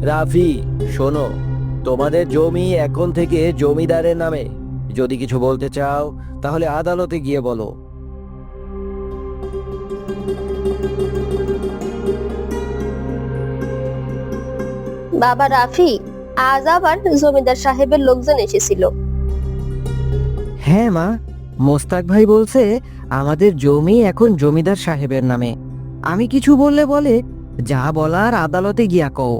রাফি, শোনো, তোমাদের জমি এখন থেকে জমিদারের নামে। যদি কিছু বলতে চাও তাহলে আদালতে গিয়ে বলো। বাবা রাফি, আজ আবার জমিদার সাহেবের লোকজন এসেছিল। হ্যাঁ মা, মোস্তাক ভাই বলছে আমাদের জমি এখন জমিদার সাহেবের নামে। আমি কিছু বললে বলে, যা বলার আদালতে গিয়া কও।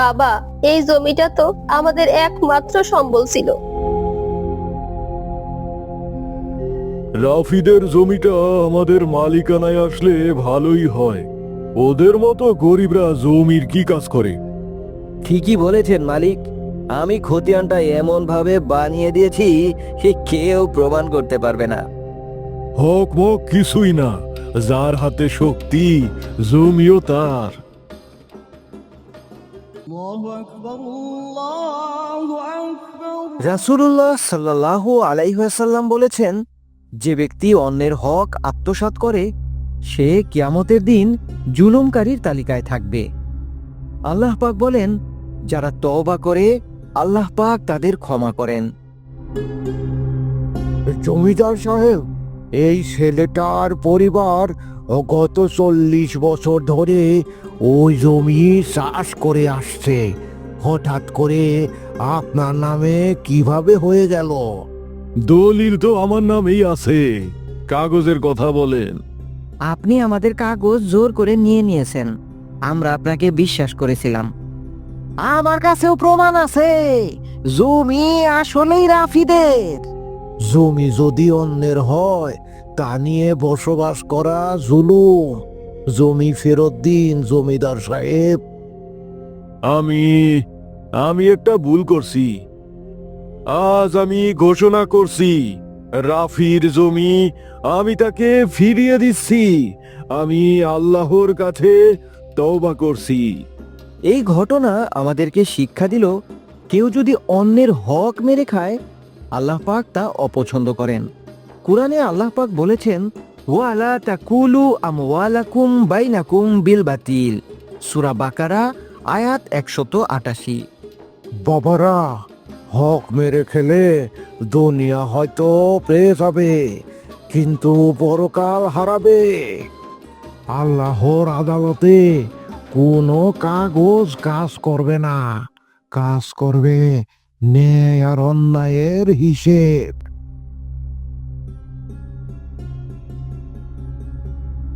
বাবা, এই জমিটা তো আমাদের একমাত্র সম্বল ছিল। রাফিদের জমিটা আমাদের মালিকানায় আসলে ভালোই হয়। ওদের মতো গরিবরা জমির কি কাজ করে? ঠিকই বলেছেন মালিক। আমি খতিয়ানটা এমন ভাবে বানিয়ে দিয়েছি সে কেউ প্রমাণ করতে পারবে না। হক মক কিছুই না, যার হাতে শক্তি জমিও তার। রাসূলুল্লাহ সাল্লাল্লাহু আলাইহি ওয়াসাল্লাম বলেছেন, যে ব্যক্তি অন্যের হক আত্মসাৎ করে সে কিয়ামতের দিন জুলুমকারীর তালিকায় থাকবে। আল্লাহ পাক বলেন, যারা তওবা করে আল্লাহ পাক তাদের ক্ষমা করেন। জমিদার সাহেব, এই ছেলেটার পরিবার গত 40 বছর ধরে ওই জমি চাষ করে আসছে। হঠাৎ করে আপনার নামে কিভাবে হয়ে গেল? দলিল তো আমার নামেই আছে, কাগজের কথা বলেন। আপনি আমাদের কাগজ জোর করে নিয়ে নিয়েছেন, আমরা আপনাকে বিশ্বাস করেছিলাম। আমার কাছেও প্রমাণ আছে, জমি আসলেই রাফিদের। জমি যদি অন্যের হয় তা নিয়ে বসবাস করা জুলুম। জমি ফেরত দিন জমিদার সাহেব। আমি আমি একটা ভুল করছি। আজ আমি ঘোষণা করছি, রাফির জমি আমি তাকে ফিরিয়ে দিচ্ছি। আমি আল্লাহর কাছে তওবা করছি। এই ঘটনা আমাদেরকে শিক্ষা দিল, কেউ যদি অন্যের হক মেরে খায় আল্লাহ পাক তা অপছন্দ করেন। কুরআনে আল্লাহ পাক বলেছেন, ওয়ালা তাকুলু আমওয়ালাকুম বাইনাকুম বিল বাতিল। সূরা বাকারা আয়াত 188। বাবারা, হক মেরে খেলে দুনিয়া হয়তো পেয়ে যাবে, কিন্তু পরকাল হারাবে। আল্লাহর আদালতে কোনো কাগজ কাজ করবে না, কাজ করবে ন্যায় আর অন্যায়ের হিসেব।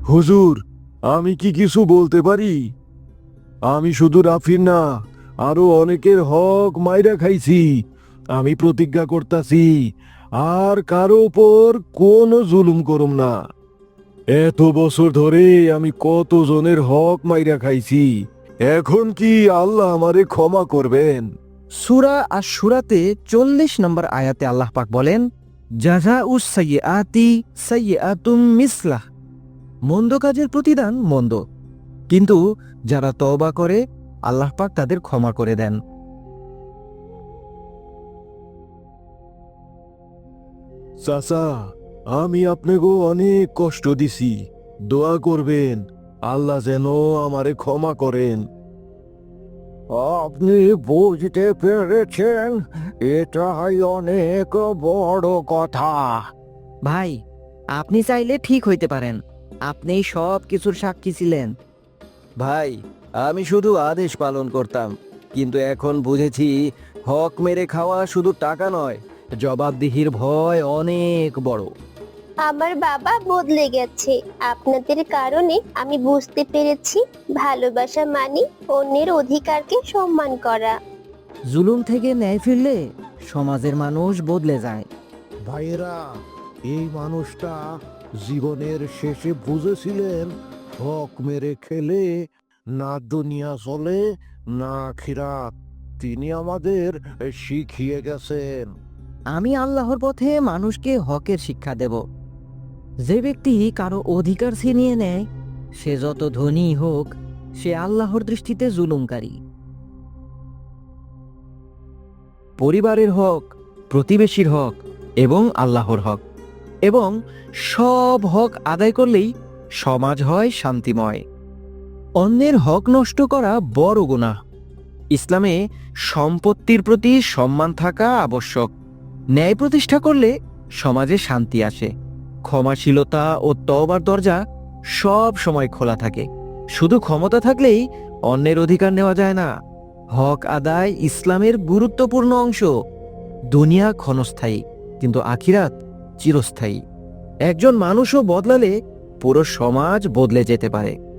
হুজুর, আমি কি কিছু বলতে পারি? আমি শুধু রাফির না, আরো অনেকের হক মাইরা খাইছি। আমি প্রতিজ্ঞা করতাছি আর কারো উপর কোনো জুলুম করুম না। এত বছর ধরে আমি কত জনের হক মাইরা খাইছি, এখন কি আল্লাহ আমারে ক্ষমা করবেন? সূরা আশ-শূরাতে 40 নম্বর আয়াতে আল্লাহ পাক বলেন, জাযাউস সাইয়্যাতি সাইয়্যাতুম মিসলাহ। মন্দ কাজের প্রতিদান মন্দ, কিন্তু যারা তওবা করে আল্লাহ পাক তাদের ক্ষমা করে দেন। চাচা, আমি আপনাকে অনেক কষ্ট দিছি, দোয়া করবেন আল্লাহ যেন আমারে ক্ষমা করেন। আপনি বুঝতে পেরেছেন, এটাই অনেক বড় কথা। ভাই, আপনি চাইলে ঠিক হইতে পারেন, আপনি সব কিছুর সাক্ষী ছিলেন। ভাই, আমি শুধু আদেশ পালন করতাম, কিন্তু এখন বুঝেছি হক মেরে খাওয়া শুধু টাকা নয়, জবাবদিহির ভয় অনেক বড়। আমার বাবা বদলে গেছে। আপনাদের কারণে আমি বুঝতে পেরেছি ভালোবাসা মানে অন্যের অধিকারকে সম্মান করা। জুলুম থেকে ন্যায় ফিরলে সমাজের মানুষ বদলে যায়। ভাইয়েরা, এই মানুষটা জীবনের শেষে বুঝেছিলেন হক মেরে খেলে না দুনিয়া চলে না আখিরাত। তিনি আমাদের শিখিয়ে গেছেন। আমি আল্লাহর পথে মানুষকে হকের শিক্ষা দেব। যে ব্যক্তি কারো অধিকার ছিনিয়ে নেয়, সে যত ধনী হোক, সে আল্লাহর দৃষ্টিতে জুলুমকারী। পরিবারের হক, প্রতিবেশীর হক এবং আল্লাহর হক, এবং সব হক আদায় করলেই সমাজ হয় শান্তিময়। অন্যের হক নষ্ট করা বড় গুনাহ। ইসলামে সম্পত্তির প্রতি সম্মান থাকা আবশ্যক। ন্যায় প্রতিষ্ঠা করলে সমাজে শান্তি আসে। ক্ষমাশীলতা ও তওবার দরজা সব সময় খোলা থাকে। শুধু ক্ষমতা থাকলেই অন্যের অধিকার নেওয়া যায় না। হক আদায় ইসলামের গুরুত্বপূর্ণ অংশ। দুনিয়া ক্ষণস্থায়ী, কিন্তু আখিরাত চিরস্থায়ী। একজন মানুষও বদলালে পুরো সমাজ বদলে যেতে পারে।